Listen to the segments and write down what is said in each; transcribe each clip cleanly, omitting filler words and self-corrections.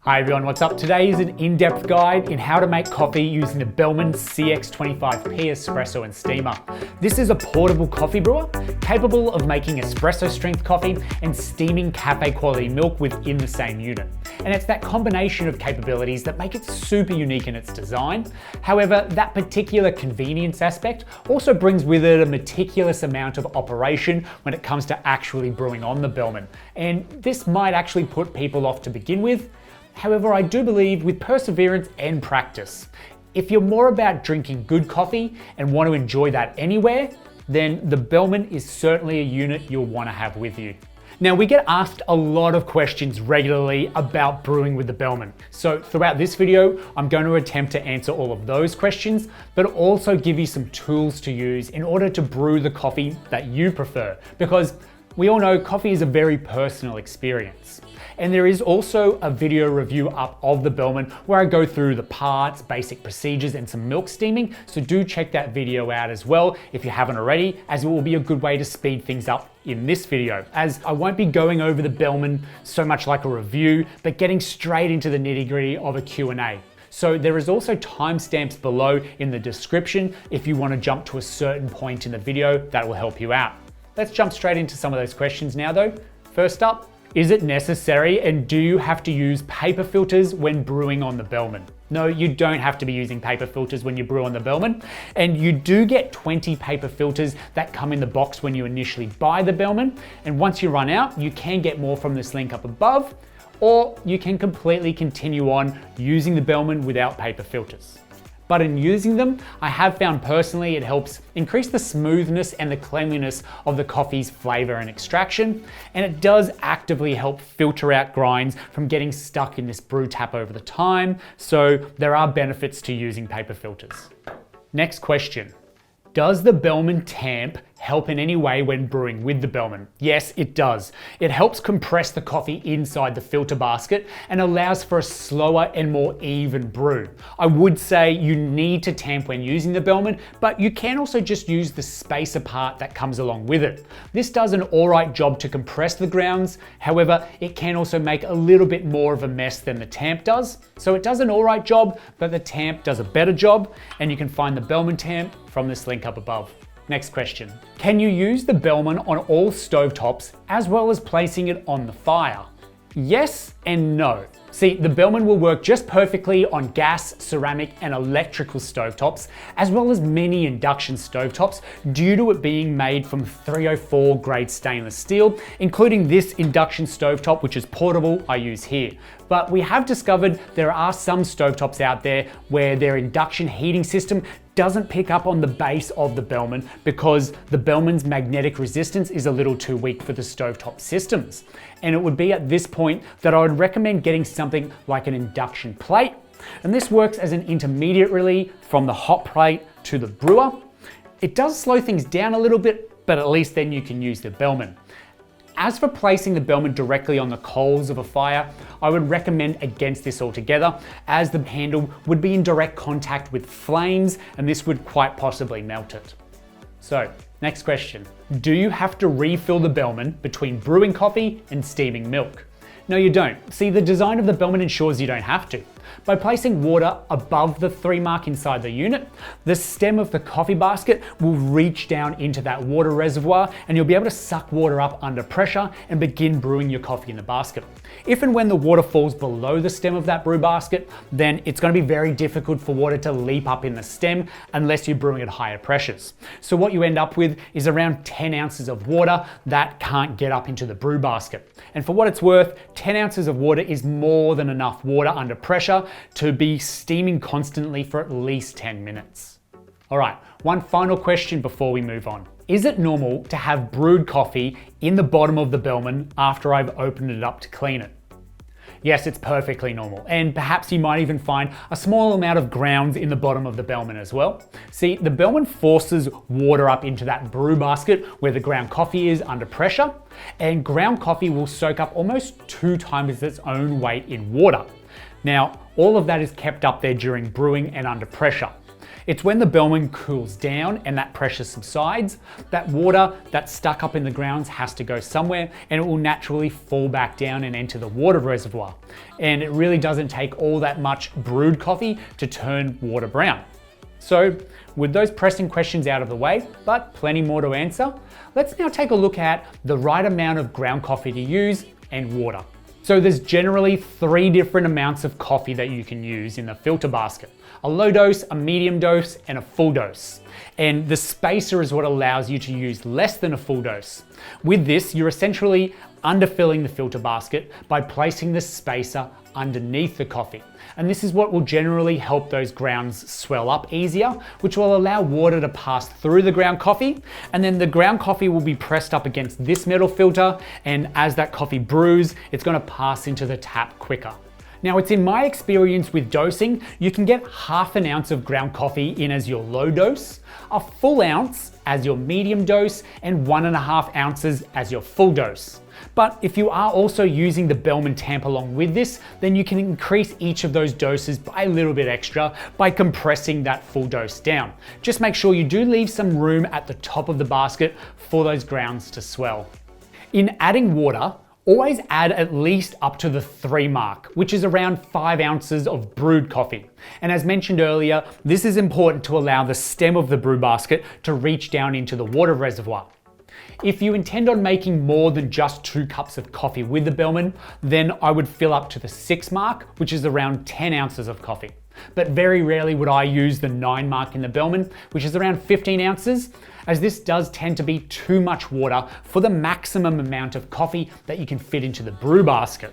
Hi everyone, what's up? Today is an in-depth guide in how to make coffee using the Bellman CX25P espresso and steamer. This is a portable coffee brewer capable of making espresso strength coffee and steaming cafe quality milk within the same unit. And it's that combination of capabilities that make it super unique in its design. However, that particular convenience aspect also brings with it a meticulous amount of operation when it comes to actually brewing on the Bellman. And this might actually put people off to begin with. However, I do believe with perseverance and practice, if you're more about drinking good coffee and want to enjoy that anywhere, then the Bellman is certainly a unit you'll want to have with you. Now, we get asked a lot of questions regularly about brewing with the Bellman. So throughout this video, I'm going to attempt to answer all of those questions, but also give you some tools to use in order to brew the coffee that you prefer. Because we all know coffee is a very personal experience. And there is also a video review up of the Bellman where I go through the parts, basic procedures, and some milk steaming. So do check that video out as well if you haven't already, as it will be a good way to speed things up in this video, as I won't be going over the Bellman so much like a review, but getting straight into the nitty-gritty of a Q&A. So there is also timestamps below in the description if you want to jump to a certain point in the video that will help you out. Let's jump straight into some of those questions now though. First up, is it necessary and do you have to use paper filters when brewing on the Bellman? No, you don't have to be using paper filters when you brew on the Bellman, and you do get 20 paper filters that come in the box when you initially buy the Bellman, and once you run out, you can get more from this link up above, or you can completely continue on using the Bellman without paper filters. But in using them, I have found personally it helps increase the smoothness and the cleanliness of the coffee's flavor and extraction, and it does actively help filter out grinds from getting stuck in this brew tap over the time, so there are benefits to using paper filters. Next question. Does the Bellman Tamp help in any way when brewing with the Bellman? Yes, it does. It helps compress the coffee inside the filter basket and allows for a slower and more even brew. I would say you need to tamp when using the Bellman, but you can also just use the spacer part that comes along with it. This does an alright job to compress the grounds, however, it can also make a little bit more of a mess than the Tamp does. So it does an alright job, but the Tamp does a better job, and you can find the Bellman Tamp from this link up above. Next question. Can you use the Bellman on all stovetops as well as placing it on the fire? Yes and no. See, the Bellman will work just perfectly on gas, ceramic, and electrical stovetops, as well as many induction stovetops, due to it being made from 304 grade stainless steel, including this induction stovetop, which is portable, I use here. But we have discovered there are some stovetops out there where their induction heating system doesn't pick up on the base of the Bellman because the Bellman's magnetic resistance is a little too weak for the stovetop systems. And it would be at this point that I would recommend getting something like an induction plate. And this works as an intermediate relay from the hot plate to the brewer. It does slow things down a little bit, but at least then you can use the Bellman. As for placing the Bellman directly on the coals of a fire, I would recommend against this altogether, as the handle would be in direct contact with flames and this would quite possibly melt it. So, next question. Do you have to refill the Bellman between brewing coffee and steaming milk? No, you don't. See, the design of the Bellman ensures you don't have to. By placing water above the 3 mark inside the unit, the stem of the coffee basket will reach down into that water reservoir and you'll be able to suck water up under pressure and begin brewing your coffee in the basket. If and when the water falls below the stem of that brew basket, then it's going to be very difficult for water to leap up in the stem unless you're brewing at higher pressures. So what you end up with is around 10 ounces of water that can't get up into the brew basket. And for what it's worth, 10 ounces of water is more than enough water under pressure to be steaming constantly for at least 10 minutes. All right, one final question before we move on. Is it normal to have brewed coffee in the bottom of the Bellman after I've opened it up to clean it? Yes, it's perfectly normal, and perhaps you might even find a small amount of grounds in the bottom of the Bellman as well. See, the Bellman forces water up into that brew basket where the ground coffee is under pressure, and ground coffee will soak up almost 2 times its own weight in water. Now, all of that is kept up there during brewing and under pressure. It's when the Bellman cools down and that pressure subsides, that water that's stuck up in the grounds has to go somewhere, and it will naturally fall back down and enter the water reservoir. And it really doesn't take all that much brewed coffee to turn water brown. So with those pressing questions out of the way, but plenty more to answer, let's now take a look at the right amount of ground coffee to use and water. So there's generally 3 different amounts of coffee that you can use in the filter basket: a low dose, a medium dose, and a full dose. And the spacer is what allows you to use less than a full dose. With this, you're essentially underfilling the filter basket by placing the spacer underneath the coffee. And this is what will generally help those grounds swell up easier, which will allow water to pass through the ground coffee. And then the ground coffee will be pressed up against this metal filter. And as that coffee brews, it's going to pass into the tap quicker. Now, it's in my experience with dosing, you can get ½ an ounce of ground coffee in as your low dose, a full ounce as your medium dose, and 1.5 ounces as your full dose. But if you are also using the Bellman Tamp along with this, then you can increase each of those doses by a little bit extra by compressing that full dose down. Just make sure you do leave some room at the top of the basket for those grounds to swell. In adding water, always add at least up to the 3 mark, which is around 5 ounces of brewed coffee. And as mentioned earlier, this is important to allow the stem of the brew basket to reach down into the water reservoir. If you intend on making more than just 2 cups of coffee with the Bellman, then I would fill up to the 6 mark, which is around 10 ounces of coffee. But very rarely would I use the 9 mark in the Bellman, which is around 15 ounces, as this does tend to be too much water for the maximum amount of coffee that you can fit into the brew basket.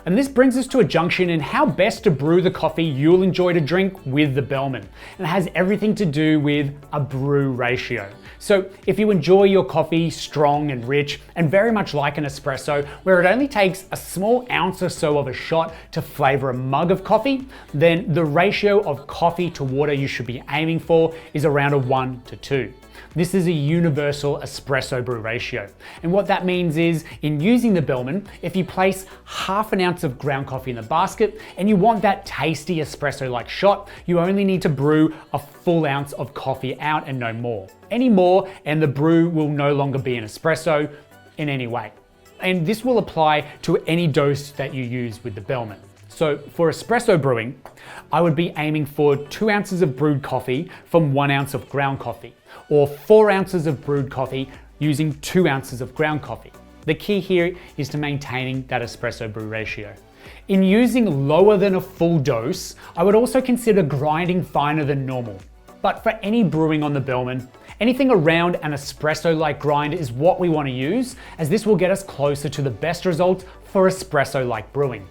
And this brings us to a junction in how best to brew the coffee you'll enjoy to drink with the Bellman. And it has everything to do with a brew ratio. So if you enjoy your coffee strong and rich and very much like an espresso, where it only takes a small ounce or so of a shot to flavor a mug of coffee, then the ratio of coffee to water you should be aiming for is around a 1:2. This is a universal espresso brew ratio. And what that means is, in using the Bellman, if you place ½ an ounce of ground coffee in the basket and you want that tasty espresso-like shot, you only need to brew a full ounce of coffee out and no more. Any more, and the brew will no longer be an espresso in any way. And this will apply to any dose that you use with the Bellman. So for espresso brewing, I would be aiming for 2 ounces of brewed coffee from 1 ounce of ground coffee, or 4 ounces of brewed coffee using 2 ounces of ground coffee. The key here is to maintaining that espresso brew ratio. In using lower than a full dose, I would also consider grinding finer than normal. But for any brewing on the Bellman, anything around an espresso-like grind is what we want to use, as this will get us closer to the best results for espresso-like brewing.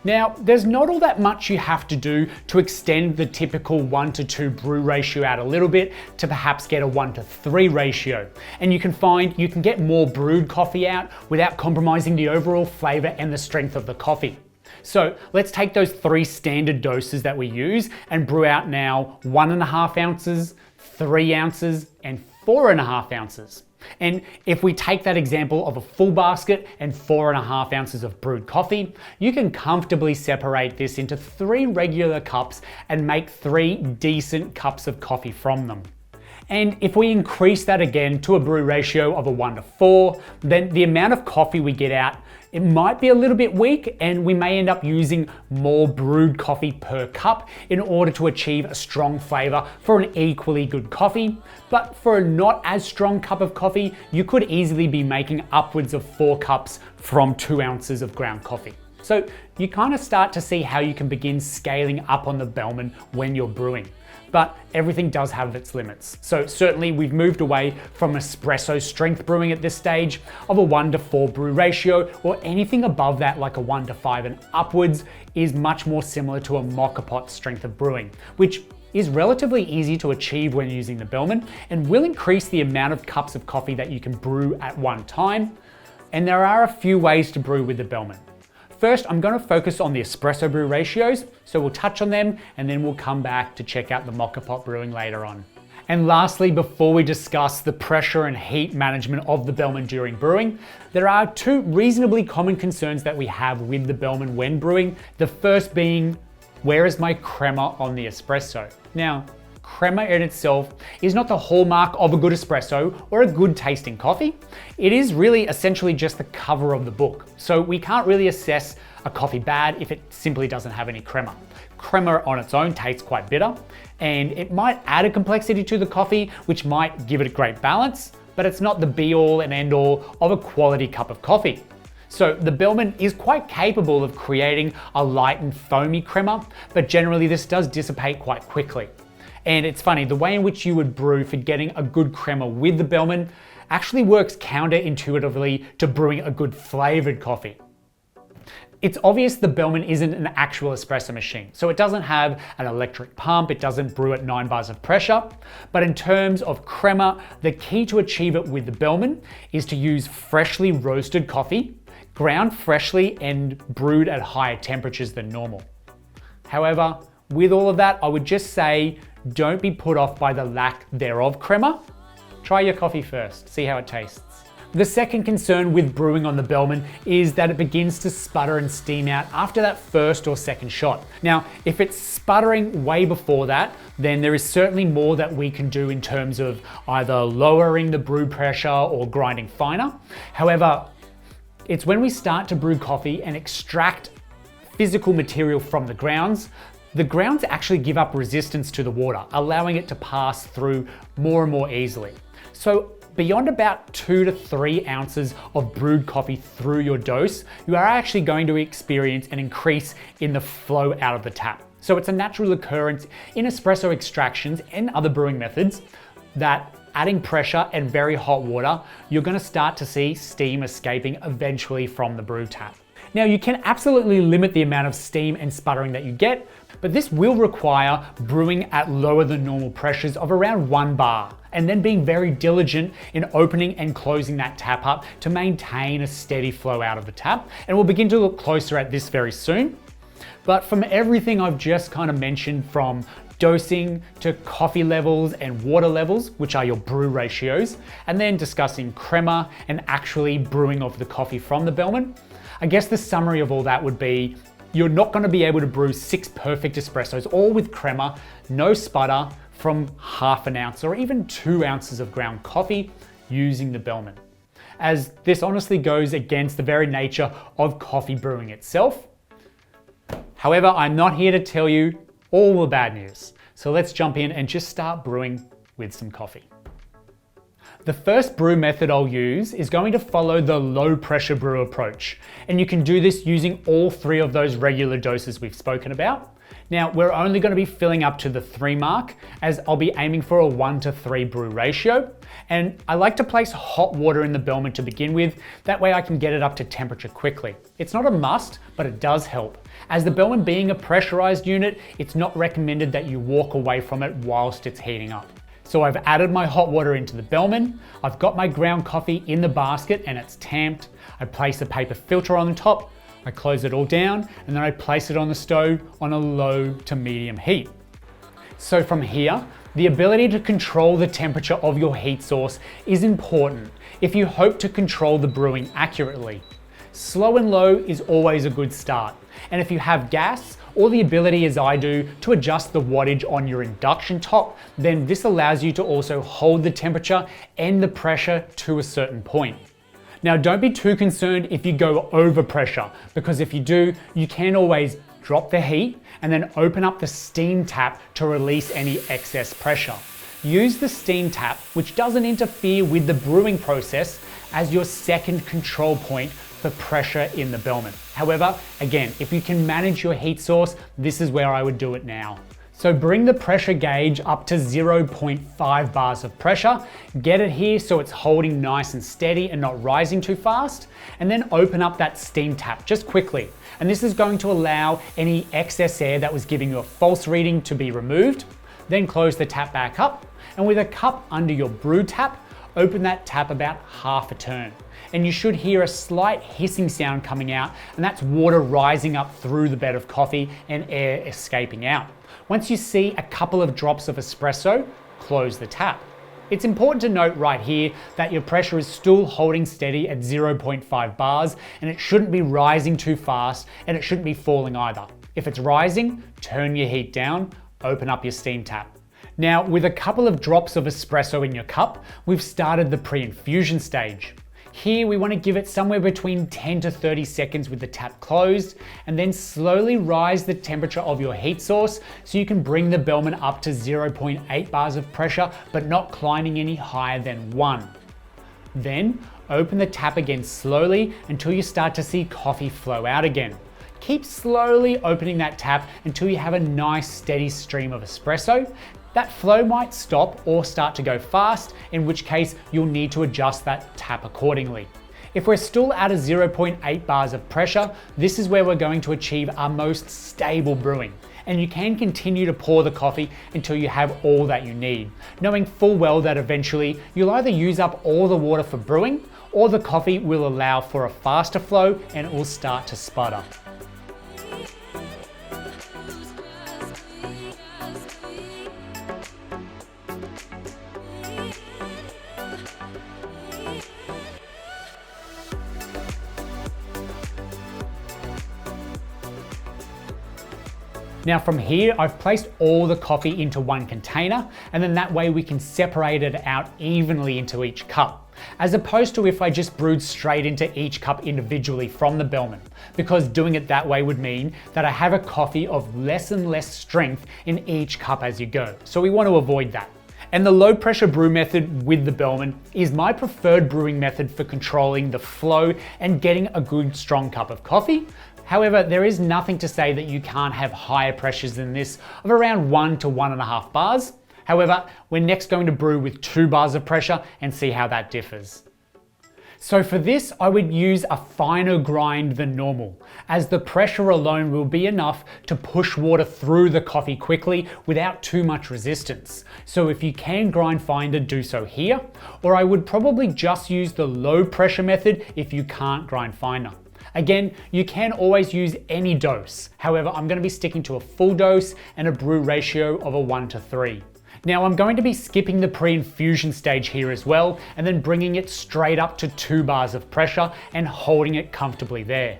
Now, there's not all that much you have to do to extend the typical 1:2 brew ratio out a little bit to perhaps get a 1:3 ratio. And you can find you can get more brewed coffee out without compromising the overall flavor and the strength of the coffee. So let's take those 3 standard doses that we use and brew out now 1.5 ounces, 3 ounces, and 4.5 ounces. And if we take that example of a full basket and 4.5 ounces of brewed coffee, you can comfortably separate this into 3 regular cups and make 3 decent cups of coffee from them. And if we increase that again to a brew ratio of a 1:4, then the amount of coffee we get out, it might be a little bit weak, and we may end up using more brewed coffee per cup in order to achieve a strong flavor for an equally good coffee. But for a not as strong cup of coffee, you could easily be making upwards of 4 cups from 2 ounces of ground coffee. So you kind of start to see how you can begin scaling up on the Bellman when you're brewing. But everything does have its limits. So certainly we've moved away from espresso strength brewing at this stage of a 1:4 brew ratio, or anything above that like a 1:5 and upwards is much more similar to a Moka pot strength of brewing, which is relatively easy to achieve when using the Bellman and will increase the amount of cups of coffee that you can brew at one time. And there are a few ways to brew with the Bellman. First, I'm going to focus on the espresso brew ratios, so we'll touch on them and then we'll come back to check out the Moka pot brewing later on. And lastly, before we discuss the pressure and heat management of the Bellman during brewing, there are 2 reasonably common concerns that we have with the Bellman when brewing. The first being, where is my crema on the espresso? Now, crema in itself is not the hallmark of a good espresso or a good tasting coffee. It is really essentially just the cover of the book. So we can't really assess a coffee bad if it simply doesn't have any crema. Crema on its own tastes quite bitter, and it might add a complexity to the coffee, which might give it a great balance, but it's not the be all and end all of a quality cup of coffee. So the Bellman is quite capable of creating a light and foamy crema, but generally this does dissipate quite quickly. And it's funny, the way in which you would brew for getting a good crema with the Bellman actually works counterintuitively to brewing a good flavored coffee. It's obvious the Bellman isn't an actual espresso machine, so it doesn't have an electric pump, it doesn't brew at 9 bars of pressure, but in terms of crema, the key to achieve it with the Bellman is to use freshly roasted coffee, ground freshly and brewed at higher temperatures than normal. However, with all of that, I would just say, don't be put off by the lack thereof crema. Try your coffee first, see how it tastes. The second concern with brewing on the Bellman is that it begins to sputter and steam out after that first or second shot. Now, if it's sputtering way before that, then there is certainly more that we can do in terms of either lowering the brew pressure or grinding finer. However, it's when we start to brew coffee and extract physical material from the grounds actually give up resistance to the water, allowing it to pass through more and more easily. So beyond about 2 to 3 ounces of brewed coffee through your dose, you are actually going to experience an increase in the flow out of the tap. So it's a natural occurrence in espresso extractions and other brewing methods that adding pressure and very hot water, you're going to start to see steam escaping eventually from the brew tap. Now you can absolutely limit the amount of steam and sputtering that you get, but this will require brewing at lower than normal pressures of around 1 bar, and then being very diligent in opening and closing that tap up to maintain a steady flow out of the tap. And we'll begin to look closer at this very soon. But from everything I've just kind of mentioned, from dosing to coffee levels and water levels, which are your brew ratios, and then discussing crema and actually brewing off the coffee from the Bellman, I guess the summary of all that would be, you're not going to be able to brew 6 perfect espressos, all with crema, no sputter, from half an ounce or even 2 ounces of ground coffee using the Bellman, as this honestly goes against the very nature of coffee brewing itself. However, I'm not here to tell you all the bad news. So let's jump in and just start brewing with some coffee. The first brew method I'll use is going to follow the low pressure brew approach. And you can do this using all 3 of those regular doses we've spoken about. Now, we're only going to be filling up to the 3 mark, as I'll be aiming for a 1:3 brew ratio. And I like to place hot water in the Bellman to begin with, that way I can get it up to temperature quickly. It's not a must, but it does help. As the Bellman being a pressurized unit, it's not recommended that you walk away from it whilst it's heating up. So I've added my hot water into the Bellman, I've got my ground coffee in the basket and it's tamped, I place a paper filter on the top, I close it all down, and then I place it on the stove on a low to medium heat. So from here, the ability to control the temperature of your heat source is important if you hope to control the brewing accurately. Slow and low is always a good start, and if you have gas, or the ability as I do to adjust the wattage on your induction top, then this allows you to also hold the temperature and the pressure to a certain point. Now don't be too concerned if you go over pressure, because if you do, you can always drop the heat and then open up the steam tap to release any excess pressure. Use the steam tap, which doesn't interfere with the brewing process, as your second control point for pressure in the Bellman. However, again, if you can manage your heat source, this is where I would do it now. So bring the pressure gauge up to 0.5 bars of pressure, get it here so it's holding nice and steady and not rising too fast, and then open up that steam tap just quickly. And this is going to allow any excess air that was giving you a false reading to be removed. Then close the tap back up, and with a cup under your brew tap, open that tap about half a turn. And you should hear a slight hissing sound coming out, and that's water rising up through the bed of coffee and air escaping out. Once you see a couple of drops of espresso, close the tap. It's important to note right here that your pressure is still holding steady at 0.5 bars, and it shouldn't be rising too fast, and it shouldn't be falling either. If it's rising, turn your heat down, open up your steam tap. Now, with a couple of drops of espresso in your cup, we've started the pre-infusion stage. Here we want to give it somewhere between 10 to 30 seconds with the tap closed, and then slowly rise the temperature of your heat source so you can bring the Bellman up to 0.8 bars of pressure, but not climbing any higher than 1. Then open the tap again slowly until you start to see coffee flow out again. Keep slowly opening that tap until you have a nice steady stream of espresso. That flow might stop or start to go fast, in which case you'll need to adjust that tap accordingly. If we're still at a 0.8 bars of pressure, this is where we're going to achieve our most stable brewing. And you can continue to pour the coffee until you have all that you need, knowing full well that eventually you'll either use up all the water for brewing, or the coffee will allow for a faster flow and it will start to sputter. Now from here, I've placed all the coffee into one container, and then that way we can separate it out evenly into each cup, as opposed to if I just brewed straight into each cup individually from the Bellman, because doing it that way would mean that I have a coffee of less and less strength in each cup as you go. So we want to avoid that. And the low pressure brew method with the Bellman is my preferred brewing method for controlling the flow and getting a good strong cup of coffee. However, there is nothing to say that you can't have higher pressures than this of around 1 to 1.5 bars. However, we're next going to brew with 2 bars of pressure and see how that differs. So for this, I would use a finer grind than normal, as the pressure alone will be enough to push water through the coffee quickly without too much resistance. So if you can grind finer, do so here, or I would probably just use the low pressure method if you can't grind finer. Again, you can always use any dose. However, I'm going to be sticking to a full dose and a brew ratio of a 1 to 3. Now I'm going to be skipping the pre-infusion stage here as well, and then bringing it straight up to 2 bars of pressure and holding it comfortably there.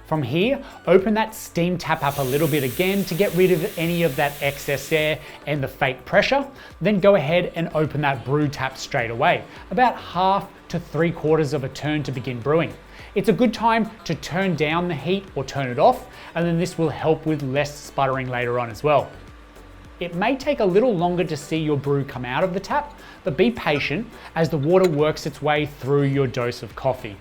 From here, open that steam tap up a little bit again to get rid of any of that excess air and the fake pressure. Then go ahead and open that brew tap straight away, about 1/2 to 3/4 of a turn to begin brewing. It's a good time to turn down the heat or turn it off, and then this will help with less sputtering later on as well. It may take a little longer to see your brew come out of the tap, but be patient as the water works its way through your dose of coffee.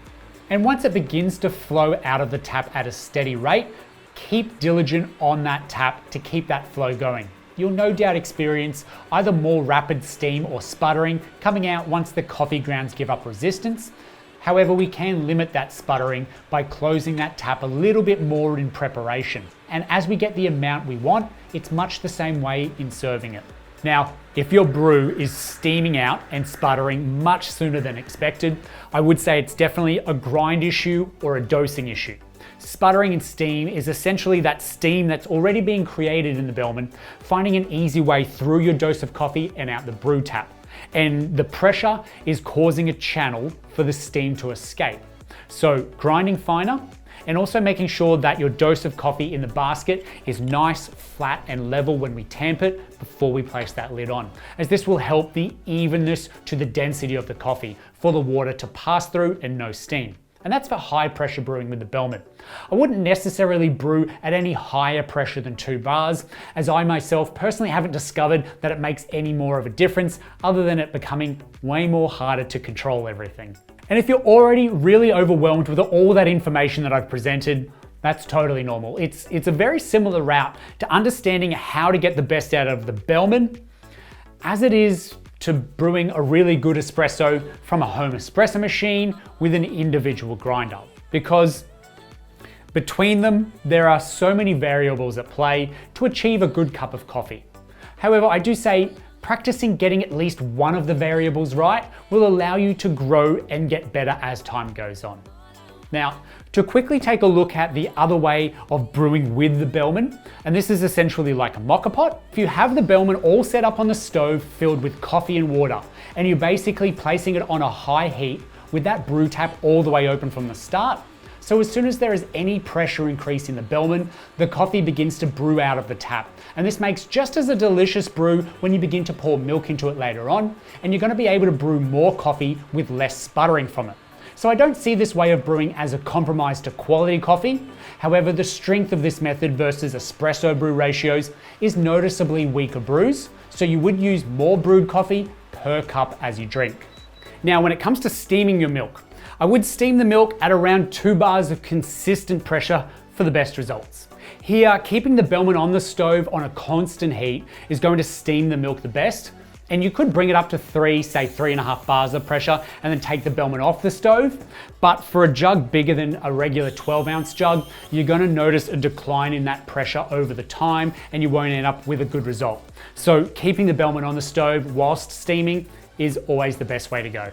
And once it begins to flow out of the tap at a steady rate, keep diligent on that tap to keep that flow going. You'll no doubt experience either more rapid steam or sputtering coming out once the coffee grounds give up resistance. However, we can limit that sputtering by closing that tap a little bit more in preparation. And as we get the amount we want, it's much the same way in serving it. Now, if your brew is steaming out and sputtering much sooner than expected, I would say it's definitely a grind issue or a dosing issue. Sputtering and steam is essentially that steam that's already being created in the Bellman, finding an easy way through your dose of coffee and out the brew tap. And the pressure is causing a channel for the steam to escape. So grinding finer and also making sure that your dose of coffee in the basket is nice, flat and level when we tamp it before we place that lid on, as this will help the evenness to the density of the coffee for the water to pass through and no steam. And that's for high pressure brewing with the Bellman. I wouldn't necessarily brew at any higher pressure than 2 bars, as I myself personally haven't discovered that it makes any more of a difference other than it becoming way more harder to control everything. And if you're already really overwhelmed with all that information that I've presented, that's totally normal. It's a very similar route to understanding how to get the best out of the Bellman as it is to brewing a really good espresso from a home espresso machine with an individual grinder. Because between them, there are so many variables at play to achieve a good cup of coffee. However, I do say practicing getting at least one of the variables right will allow you to grow and get better as time goes on. Now, to quickly take a look at the other way of brewing with the Bellman, and this is essentially like a Moka pot. If you have the Bellman all set up on the stove filled with coffee and water, and you're basically placing it on a high heat with that brew tap all the way open from the start, So as soon as there is any pressure increase in the Bellman, the coffee begins to brew out of the tap. And this makes just as a delicious brew when you begin to pour milk into it later on, and you're going to be able to brew more coffee with less sputtering from it. So I don't see this way of brewing as a compromise to quality coffee. However, the strength of this method versus espresso brew ratios is noticeably weaker brews, so you would use more brewed coffee per cup as you drink. Now, when it comes to steaming your milk, I would steam the milk at around 2 bars of consistent pressure for the best results. Here, keeping the Bellman on the stove on a constant heat is going to steam the milk the best, and you could bring it up to 3.5 bars of pressure and then take the Bellman off the stove. But for a jug bigger than a regular 12-ounce jug, you're going to notice a decline in that pressure over the time, and you won't end up with a good result. So keeping the Bellman on the stove whilst steaming is always the best way to go.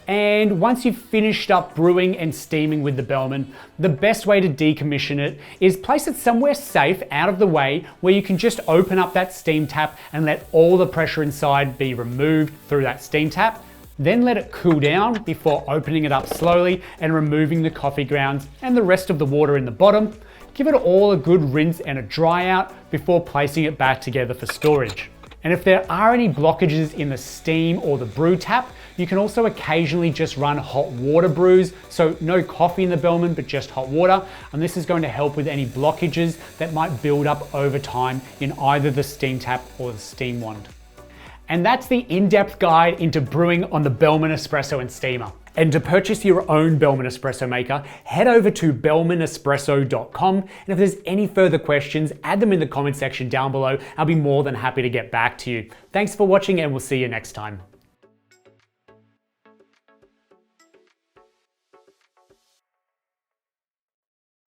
And once you've finished up brewing and steaming with the Bellman, the best way to decommission it is place it somewhere safe out of the way where you can just open up that steam tap and let all the pressure inside be removed through that steam tap. Then let it cool down before opening it up slowly and removing the coffee grounds and the rest of the water in the bottom. Give it all a good rinse and a dry out before placing it back together for storage. And if there are any blockages in the steam or the brew tap, you can also occasionally just run hot water brews, so no coffee in the Bellman, but just hot water. And this is going to help with any blockages that might build up over time in either the steam tap or the steam wand. And that's the in-depth guide into brewing on the Bellman Espresso and Steamer. And to purchase your own Bellman Espresso maker, head over to bellmanespresso.com. And if there's any further questions, add them in the comment section down below. I'll be more than happy to get back to you. Thanks for watching, and we'll see you next time.